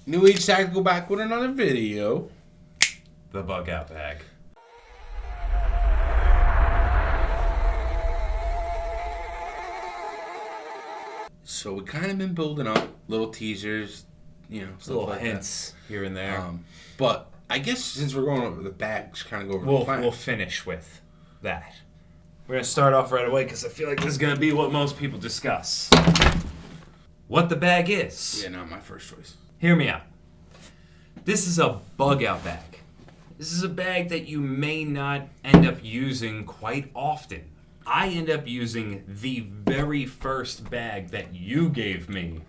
New Age Tactical back with another video. The bug out bag. So we kind of been building up little teasers, stuff Little like hints here and there. that. But I guess since we're going over the bag, just kind of go over the plan. We'll finish with that. We're going to start off right away because I feel like this is going to be what most people discuss. What the bag is. Yeah, not my first choice. Hear me out. This is a bug out bag. This is a bag that you may not end up using quite often. I end up using the very first bag that you gave me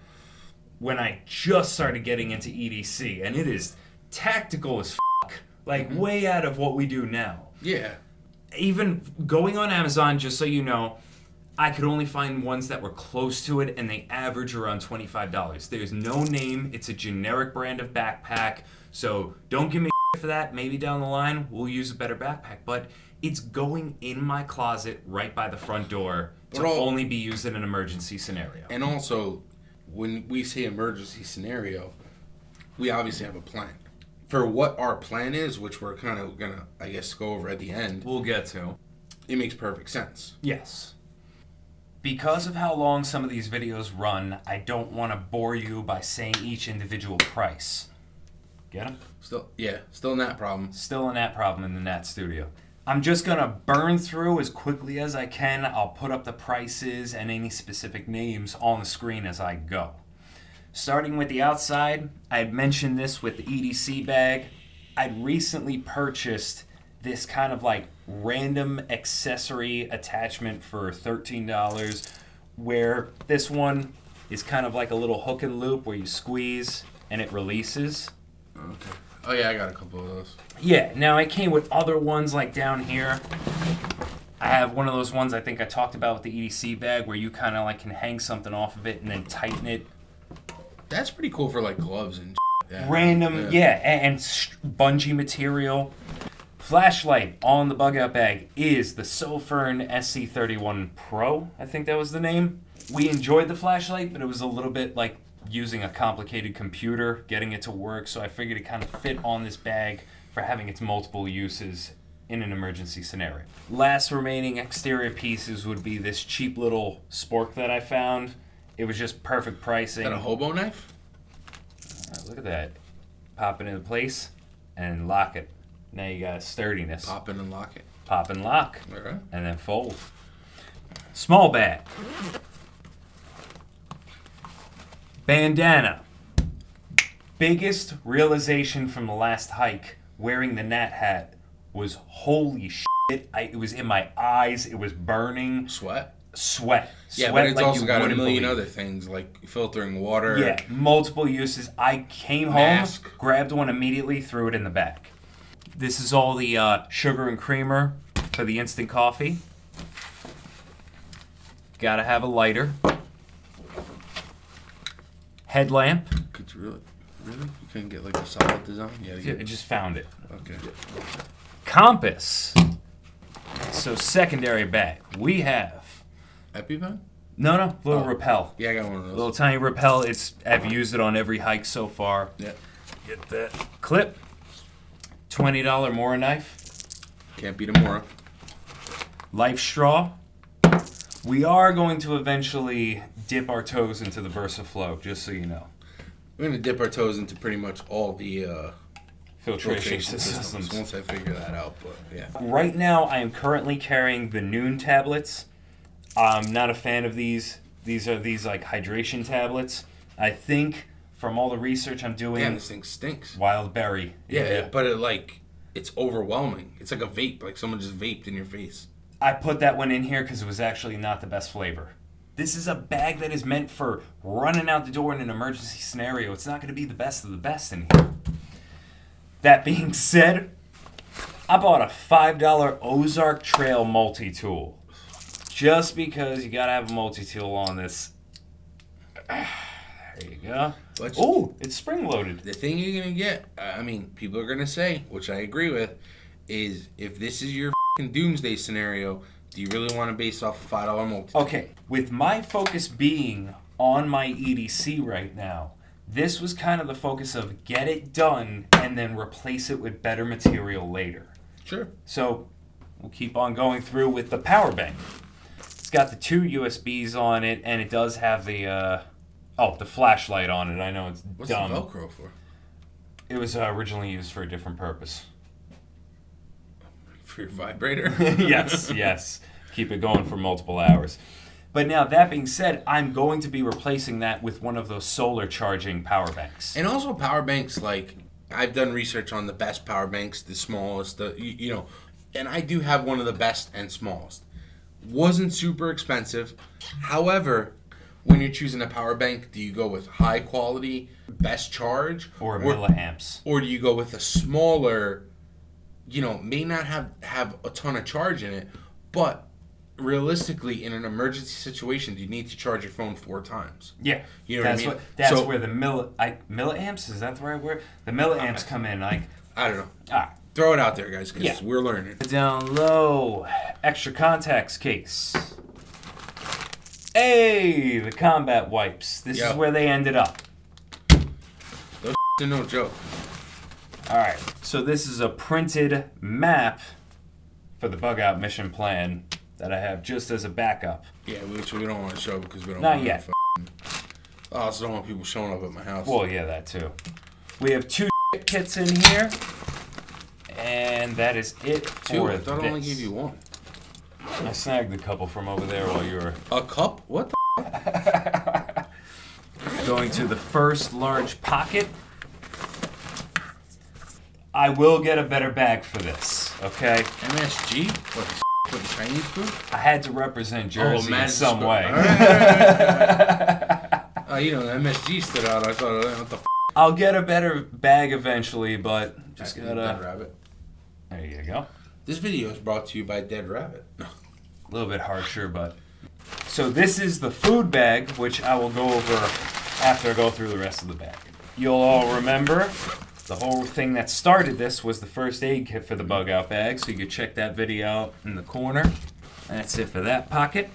when I just started getting into EDC, and it is tactical as fuck. Like, way out of what we do now. Yeah. Even going on Amazon, just so you know, I could only find ones that were close to it, and they average around $25. There's no name. It's a generic brand of backpack, so don't give me for that. Maybe down the line, we'll use a better backpack, but it's going in my closet right by the front door to only be used in an emergency scenario. And also, when we say emergency scenario, we obviously have a plan. For what our plan is, which we're kind of going to, I guess, go over at the end. We'll get to. It makes perfect sense. Yes. Because of how long some of these videos run, I don't want to bore you by saying each individual price. Get them? Still in that problem. Still in that problem in the Nat Studio. I'm just going to burn through as quickly as I can. I'll put up the prices and any specific names on the screen as I go. Starting with the outside, I had mentioned this with the EDC bag. I'd recently purchased this kind of like random accessory attachment for $13, where this one is kind of like a little hook and loop where you squeeze and it releases. Okay. Oh yeah, I got a couple of those. Yeah, now it came with other ones like down here. I have one of those ones I think I talked about with the EDC bag where you kind of like can hang something off of it and then tighten it. That's pretty cool for like gloves and yeah. Random, yeah, and bungee material. Flashlight on the bug out bag is the Sofern SC31 Pro, I think that was the name. We enjoyed the flashlight, but it was a little bit like using a complicated computer, getting it to work, so I figured it kind of fit on this bag for having its multiple uses in an emergency scenario. Last remaining exterior pieces would be this cheap little spork that I found. It was just perfect pricing. Is that a hobo knife? Look at that. Pop it into place and lock it. Now you got sturdiness. Pop in and lock it. Pop and lock. Okay. And then fold. Small bag. Bandana. Biggest realization from the last hike wearing the Nat hat was holy shit. It was in my eyes. It was burning. Sweat. Yeah, but it's like also got a million believe. other things like filtering water. Yeah, multiple uses. I came home, grabbed one immediately, threw it in the bag. This is all the sugar and creamer for the instant coffee. Gotta have a lighter. Headlamp. Could you really? You couldn't get like a solid design? Yeah, I just found it. Okay. Compass. So secondary bag. We have. EpiPen? No, little rappel. Yeah, I got one of those. Little tiny rappel. I've used it on every hike so far. Yeah. Get that clip. $20 Mora knife. Can't beat a Mora. Life straw. We are going to eventually dip our toes into the VersaFlow, just so you know. We're going to dip our toes into pretty much all the filtration systems once I figure that out, but yeah. Right now, I am currently carrying the Noon tablets. I'm not a fan of these. These are like hydration tablets. I think from all the research I'm doing... Yeah, this thing stinks. Wild berry. Yeah. But it's overwhelming. It's like a vape, like someone just vaped in your face. I put that one in here because it was actually not the best flavor. This is a bag that is meant for running out the door in an emergency scenario. It's not going to be the best of the best in here. That being said, I bought a $5 Ozark Trail multi-tool. Just because you got to have a multi-tool on this. There you go. Oh, it's spring-loaded. The thing you're going to get, people are going to say, which I agree with, is if this is your doomsday scenario, do you really want to base off a $5 multi-tool? Okay, with my focus being on my EDC right now, This was kind of the focus of get it done and then replace it with better material later. Sure. So we'll keep on going through with the power bank. It's got the 2 USBs on it, and it does have the the flashlight on it. I know it's What's dumb. the Velcro for? It was originally used for a different purpose. For your vibrator? Yes. Keep it going for multiple hours. But now, that being said, I'm going to be replacing that with one of those solar charging power banks. And also power banks, like, I've done research on the best power banks, the smallest, and I do have one of the best and smallest. Wasn't super expensive. However, when you're choosing a power bank, do you go with high quality, best charge? Or milliamps. Or do you go with a smaller, may not have a ton of charge in it, but realistically, in an emergency situation, you need to charge your phone 4 times. Yeah. You know what I mean? That's where the milliamps, is that the right word? The milliamps come in. Like, I don't know. ah, Throw it out there, guys, because we're learning. down low, extra contacts case. Hey, the combat wipes. This is where they ended up. Those are no joke. All right. So this is a printed map for the bug out mission plan that I have just as a backup. Yeah, which we don't want to show because we don't Not want yet. I also don't want people showing up at my house. Well, yeah, that too. We have 2 kits in here, and that is it for 2? I thought this. I only gave you 1. I snagged a couple from over there while you were A cup? What the? going to the first large pocket. I will get a better bag for this, okay? MSG? What, for the Chinese food? I had to represent Jersey in Madison some Square. way. The MSG stood out. I thought, what the f***? I'll get a better bag eventually, but just Dead gotta... Rabbit. There you go. This video is brought to you by Dead Rabbit. A little bit harsher, but... So this is the food bag, which I will go over after I go through the rest of the bag. You'll all remember the whole thing that started this was the first aid kit for the bug out bag, so you can check that video out in the corner. That's it for that pocket.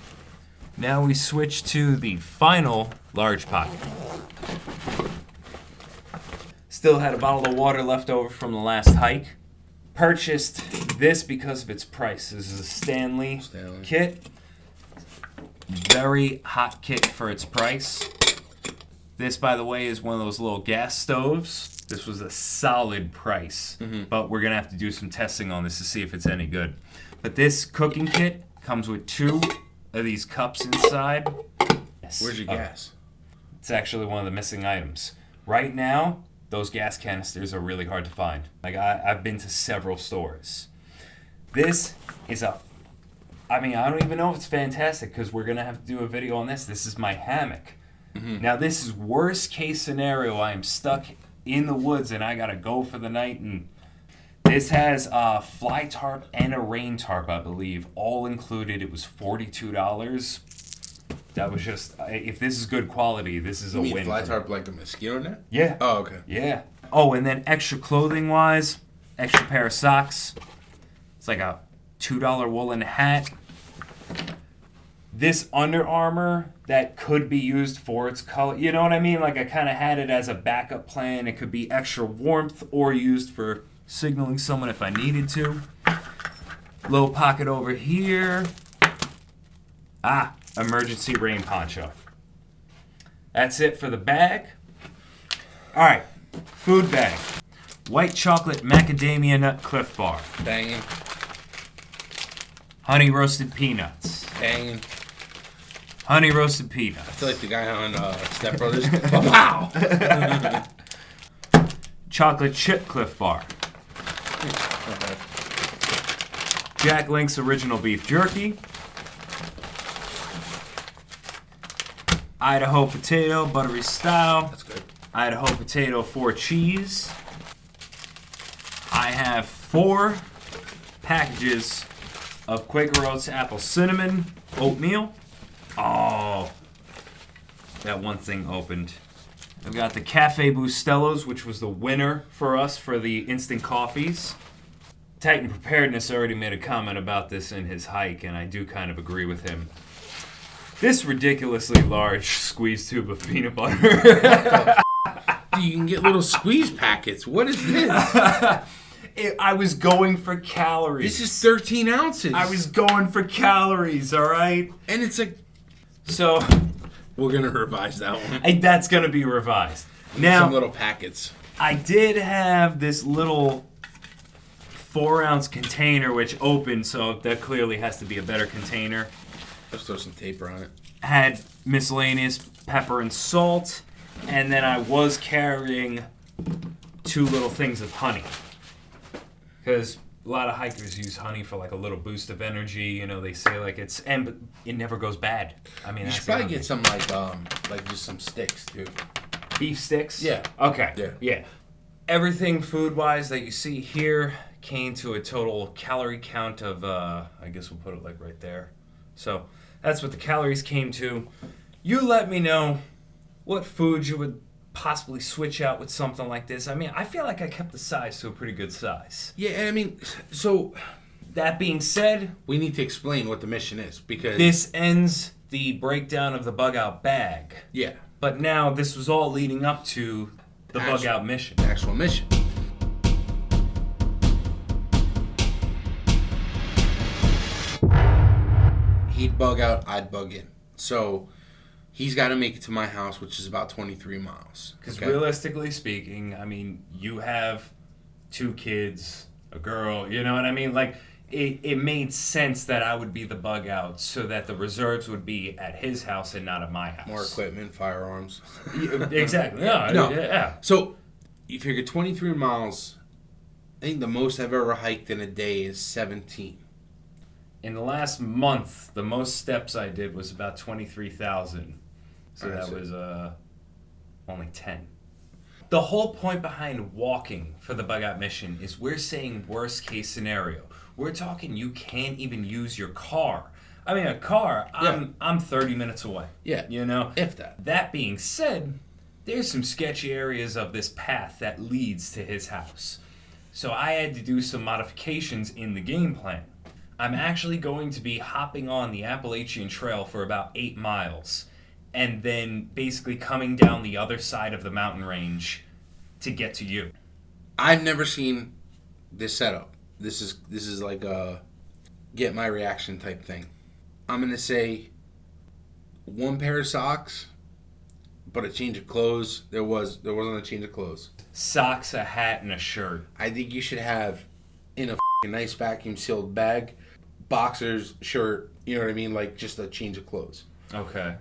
Now we switch to the final large pocket. Still had a bottle of water left over from the last hike. Purchased this because of its price. This is a Stanley kit. Very hot kit for its price. This, by the way, is one of those little gas stoves. This was a solid price, but we're going to have to do some testing on this to see if it's any good. But this cooking kit comes with 2 of these cups inside. Where's your gas? It's actually one of the missing items. Right now, those gas canisters are really hard to find. Like, I've been to several stores. This is I don't even know if it's fantastic because we're going to have to do a video on this. This is my hammock. Now, this is worst case scenario. I am stuck in the woods and I got to go for the night. And this has a fly tarp and a rain tarp, I believe, all included. It was $42. That was just, if this is good quality, this is a win. Fly tarp like a mosquito net? Yeah. Oh, okay. Yeah. Oh, and then extra clothing wise, extra pair of socks. It's like a $2 woolen hat. This Under Armour that could be used for its color. You know what I mean? Like, I kind of had it as a backup plan. It could be extra warmth or used for signaling someone if I needed to. Little pocket over here. Emergency rain poncho. That's it for the bag. All right, food bag. White chocolate macadamia nut Cliff Bar. Banging. Honey roasted peanuts. Banging. Honey roasted peanuts. I feel like the guy on Step Brothers. Wow! Chocolate chip Cliff Bar. Jack Link's original beef jerky. Idaho potato, buttery style. That's good. Idaho potato 4 cheese. I have 4 packages of Quaker Oats apple cinnamon oatmeal. Oh, that one thing opened. I've got the Cafe Bustellos, which was the winner for us for the instant coffees. Titan Preparedness already made a comment about this in his hike, and I do kind of agree with him. This ridiculously large squeeze tube of peanut butter. You can get little squeeze packets. What is this? I was going for calories. This is 13 ounces. I was going for calories, all right? And it's like... So... We're going to revise that one. That's going to be revised. Now, some little packets. I did have this little 4-ounce container which opened, so that clearly has to be a better container. Let's throw some tape on it. Had miscellaneous pepper and salt, and then I was carrying 2 little things of honey. Because a lot of hikers use honey for like a little boost of energy. You know, they say like but it never goes bad. I mean, you should probably get some like just some sticks too. Beef sticks? Yeah. Okay. Yeah. Everything food-wise that you see here came to a total calorie count of, I guess we'll put it like right there. So that's what the calories came to. You let me know what food you would possibly switch out with something like this. I mean, I feel like I kept the size to a pretty good size. Yeah, I mean, so... That being said... We need to explain what the mission is, because... This ends the breakdown of the bug-out bag. Yeah. But now this was all leading up to the bug-out mission. The actual mission. He'd bug out, I'd bug in. So... He's got to make it to my house, which is about 23 miles. Because realistically speaking, I mean, you have 2 kids, a girl, you know what I mean? Like, it made sense that I would be the bug out so that the reserves would be at his house and not at my house. More equipment, firearms. Exactly. No. Yeah. So, you figure 23 miles, I think the most I've ever hiked in a day is 17. In the last month, the most steps I did was about 23,000. So that was only 10. The whole point behind walking for the bug out mission is we're saying worst case scenario. We're talking you can't even use your car. I mean, a car, I'm 30 minutes away. Yeah. You know? If that. That being said, there's some sketchy areas of this path that leads to his house. So I had to do some modifications in the game plan. I'm actually going to be hopping on the Appalachian Trail for about 8 miles and then basically coming down the other side of the mountain range to get to you. I've never seen this setup. This is like a get my reaction type thing. I'm going to say 1 pair of socks, but a change of clothes. There wasn't a change of clothes. Socks, a hat, and a shirt. I think you should have in a nice vacuum sealed bag, boxers, shirt, you know what I mean? Like just a change of clothes. Okay.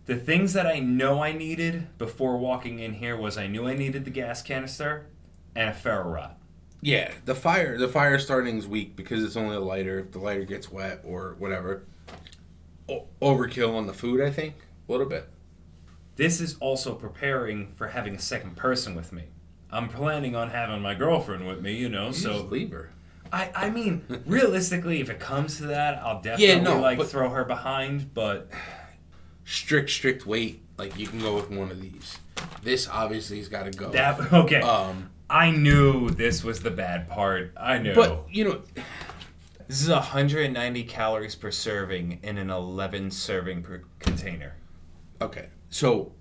The things that I know I needed before walking in here was I knew I needed the gas canister and a ferro rod. Yeah, the fire starting's weak because it's only a lighter. If the lighter gets wet or whatever, overkill on the food, I think, a little bit. This is also preparing for having a second person with me. I'm planning on having my girlfriend with me, you know, so... Just leave her. I mean, realistically, if it comes to that, I'll definitely throw her behind, but... Strict weight, like you can go with one of these. This obviously has got to go. Okay. I knew this was the bad part. I knew. But, you know... This is 190 calories per serving in an 11 serving per container. Okay, so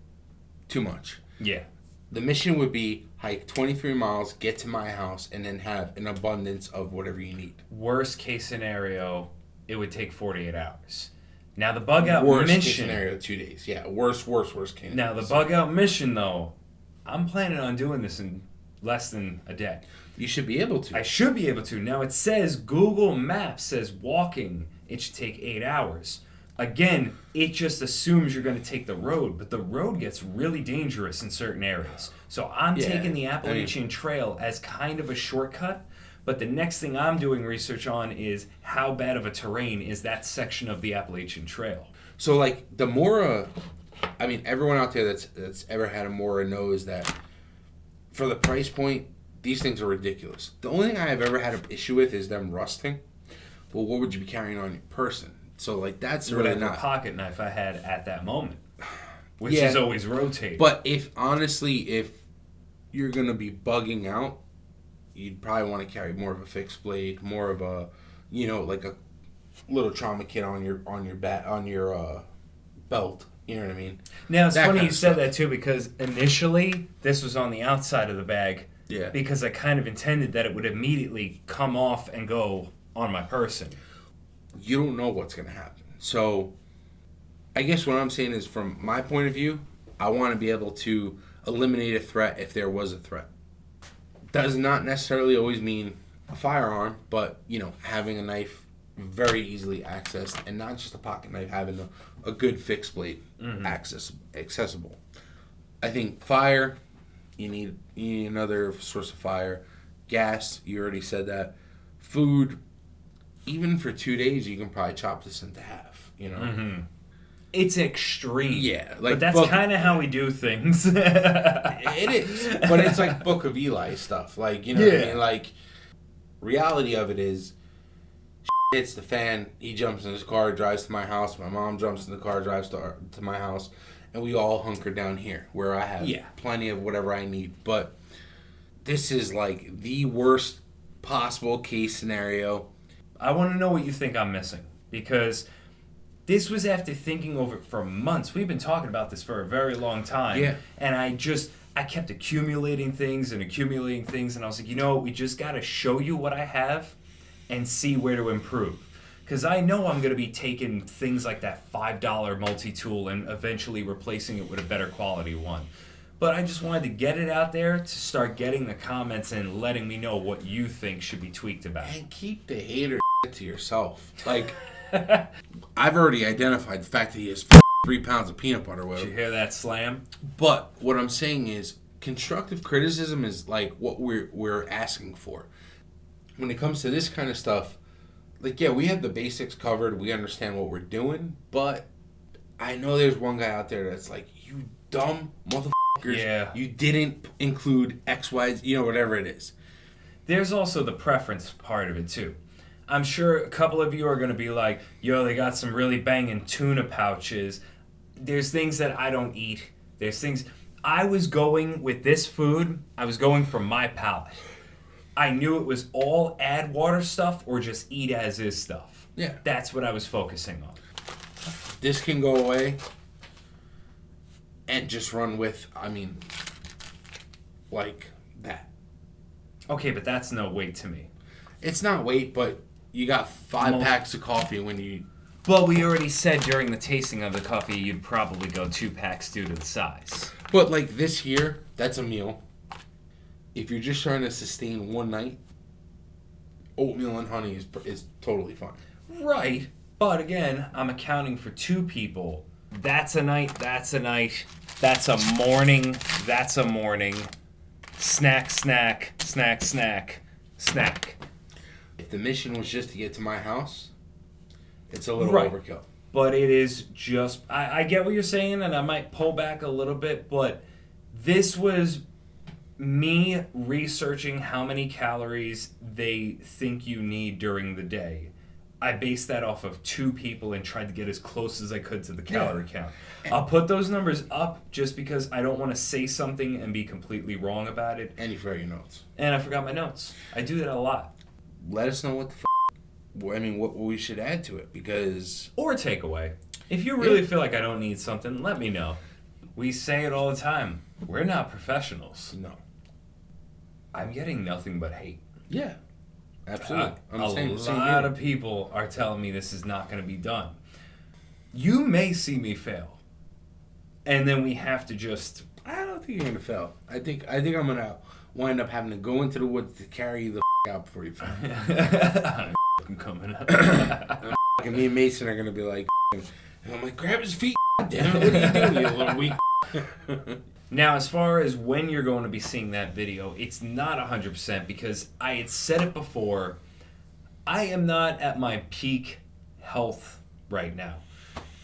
too much. Yeah. The mission would be hike 23 miles, get to my house, and then have an abundance of whatever you need. Worst case scenario, it would take 48 hours. Now the bug out worst mission. Worst case scenario, 2 days. Yeah, worst case. Now the bug out mission, though, I'm planning on doing this in less than a day. You should be able to. I should be able to. Now it says Google Maps says walking, it should take 8 hours. Again, it just assumes you're going to take the road, but the road gets really dangerous in certain areas. So I'm taking the Appalachian Trail as kind of a shortcut, but the next thing I'm doing research on is how bad of a terrain is that section of the Appalachian Trail. So, like, the Mora, I mean, everyone out there that's ever had a Mora knows that for the price point, these things are ridiculous. The only thing I have ever had an issue with is them rusting. Well, what would you be carrying on your person? So, like, that's really whatever not... pocket knife I had at that moment, which is always rotating. But if you're going to be bugging out, you'd probably want to carry more of a fixed blade, more of a, you know, like a little trauma kit on your belt, You know what I mean? Now, it's That funny kind you of said stuff. that, too, because initially, this was on the outside of the bag. Yeah. Because I kind of intended that it would immediately come off and go on my person. You don't know what's going to happen. So, I guess what I'm saying is, from my point of view, I want to be able to eliminate a threat if there was a threat. Does not necessarily always mean a firearm, but, having a knife very easily accessed, and not just a pocket knife, having a good fixed blade accessible. I think fire, you need another source of fire. Gas, you already said that. Food, even for 2 days, you can probably chop this into half, It's extreme. Yeah. But that's kind of how we do things. It is. But it's like Book of Eli stuff. Like, what I mean? Like, reality of it is, hits the fan, he jumps in his car, drives to my house, my mom jumps in the car, drives to my house, and we all hunker down here where I have plenty of whatever I need. But this is like the worst possible case scenario. I want to know what you think I'm missing, because this was after thinking over it for months. We've been talking about this for a very long time. Yeah. And I kept accumulating things, and I was like, we just got to show you what I have and see where to improve. Because I know I'm going to be taking things like that $5 multi-tool and eventually replacing it with a better quality one. But I just wanted to get it out there to start getting the comments and letting me know what you think should be tweaked about. And keep the hater to yourself. Like, I've already identified the fact that he has 3 pounds of peanut butter with Did him. you hear that slam? But what I'm saying is, constructive criticism is like what we're asking for. When it comes to this kind of stuff, like, we have the basics covered. We understand what we're doing. But I know there's one guy out there that's like, you dumb motherfuckers. Yeah. You didn't include X, Y, whatever it is. There's also the preference part of it, too. I'm sure a couple of you are going to be like, they got some really banging tuna pouches. There's things that I don't eat. There's things... I was going with this food, I was going for my palate. I knew it was all add water stuff or just eat as is stuff. Yeah. That's what I was focusing on. This can go away and just run with, like that. Okay, but that's no weight to me. It's not weight, but you got 5 packs of coffee when you... Well, we already said during the tasting of the coffee you'd probably go 2 packs due to the size. But like this here, that's a meal. If you're just trying to sustain one night, oatmeal and honey is totally fine. Right, but again, I'm accounting for 2 people. That's a night, that's a night, that's a morning, that's a morning. Snack, snack, snack, snack, snack. If the mission was just to get to my house, it's a little overkill. But it is just... I get what you're saying, and I might pull back a little bit, but this was me researching how many calories they think you need during the day. I based that off of 2 people and tried to get as close as I could to the calorie count. I'll put those numbers up just because I don't want to say something and be completely wrong about it. And you forgot your notes. And I forgot my notes. I do that a lot. Let us know what what we should add to it, because... Or take away. If you really feel like I don't need something, let me know. We say it all the time. We're not professionals. No. I'm getting nothing but hate. Yeah. Absolutely. A lot of people are telling me this is not going to be done. You may see me fail. And then we have to just... I don't think you're going to fail. I think I'm going to wind up having to go into the woods to carry you the out before you fail. I'm coming up. And me and Mason are going to be like... And I'm like, grab his feet, damn it. What are you doing, you little weak... Now, as far as when you're going to be seeing that video, it's not 100% because I had said it before. I am not at my peak health right now.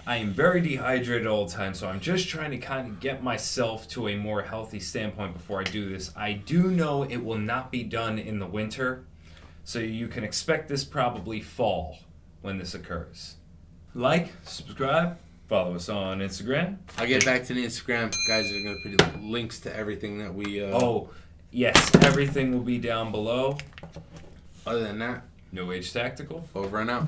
I am very dehydrated all the time, so I'm just trying to kind of get myself to a more healthy standpoint before I do this. I do know it will not be done in the winter, so you can expect this probably fall when this occurs. Like, subscribe. Follow us on Instagram. I'll get back to the Instagram. Guys are going to put links to everything that we... Oh, yes. Everything will be down below. Other than that... No Age Tactical. Over and out.